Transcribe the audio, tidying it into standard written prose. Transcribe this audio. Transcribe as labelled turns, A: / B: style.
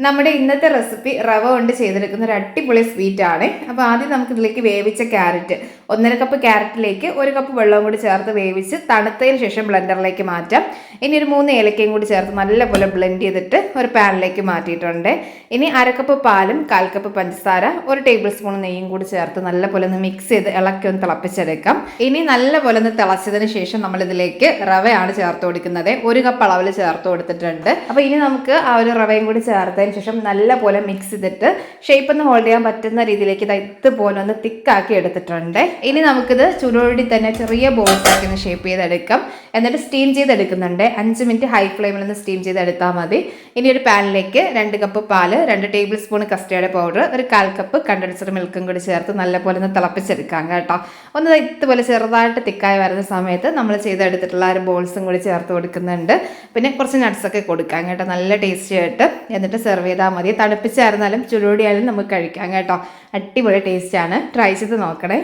A: നമ്മുടെ ഇന്നത്തെ റെസിപ്പി റവ കൊണ്ട് ചെയ്തെടുക്കുന്ന ഒരു അടിപൊളി സ്വീറ്റ് ആണ്. അപ്പോൾ ആദ്യം നമുക്ക് ഇതിലേക്ക് വേവിച്ച ക്യാരറ്റ് 1.5 കപ്പ് ക്യാരറ്റിലേക്ക് 1 കപ്പ് വെള്ളവും കൂടി ചേർത്ത് വേവിച്ച് തണുത്തതിന് ശേഷം ബ്ലെൻഡറിലേക്ക് മാറ്റാം. ഇനി ഒരു 3 ഏലക്കയും കൂടി ചേർത്ത് നല്ലപോലെ ബ്ലെൻഡ് ചെയ്തിട്ട് ഒരു പാനിലേക്ക് മാറ്റിയിട്ടുണ്ട്. ഇനി 1/2 കപ്പ് പാലും 1/4 കപ്പ് പഞ്ചസാര 1 ടേബിൾ സ്പൂൺ നെയ്യും കൂടി ചേർത്ത് നല്ലപോലെ ഒന്ന് മിക്സ് ചെയ്ത് ഇളക്കി ഒന്ന് തിളപ്പിച്ചെടുക്കാം. ഇനി നല്ലപോലെ ഒന്ന് തിളച്ചതിന് ശേഷം നമ്മൾ ഇതിലേക്ക് റവയാണ് ചേർത്ത് കൊടുക്കുന്നത്. 1 കപ്പ് അളവിൽ ചേർത്ത് കൊടുത്തിട്ടുണ്ട്. അപ്പോൾ ഇനി നമുക്ക് ആ ഒരു റവയും കൂടി ചേർത്ത് ശേഷം നല്ലപോലെ മിക്സ് ചെയ്തിട്ട് ഷേപ്പ് ഒന്ന് ഹോൾഡ് ചെയ്യാൻ പറ്റുന്ന രീതിയിലേക്ക് ഇതുപോലെ ഒന്ന് തിക്കാക്കി എടുത്തിട്ടുണ്ട്. ഇനി നമുക്കിത് ചൂടോടി തന്നെ ചെറിയ ബോൾസ് ആക്കി ഒന്ന് ഷേപ്പ് ചെയ്തെടുക്കാം. എന്നിട്ട് സ്റ്റീം ചെയ്തെടുക്കുന്നുണ്ട്. 5 മിനിറ്റ് ഹൈ ഫ്ലെയിമിൽ ഒന്ന് സ്റ്റീം ചെയ്തെടുത്താൽ മതി. ഇനി ഒരു പാനിലേക്ക് 2 കപ്പ് പാല്, 2 tablespoon custard powder, 1/4 cup condensed മിൽക്കും കൂടി ചേർത്ത് നല്ലപോലെ ഒന്ന് തിളപ്പിച്ചെടുക്കാം കേട്ടോ. ഒന്ന് ഇതുപോലെ ചെറുതായിട്ട് തിക്കായി വരുന്ന സമയത്ത് നമ്മൾ ചെയ്തെടുത്തിട്ടുള്ള ഒരു ബോൾസും കൂടി ചേർത്ത് കൊടുക്കുന്നുണ്ട്. പിന്നെ കുറച്ച് നട്ട്സൊക്കെ കൊടുക്കാം കേട്ടോ, നല്ല ടേസ്റ്റി ആയിട്ട്. എന്നിട്ട് സെർവ് ചെയ്താൽ മതി. തണുപ്പിച്ചായിരുന്നാലും ചുരുടിയായാലും നമുക്ക് കഴിക്കാം കേട്ടോ. അടിപൊളി ടേസ്റ്റാണ്. ട്രൈ ചെയ്ത് നോക്കണേ.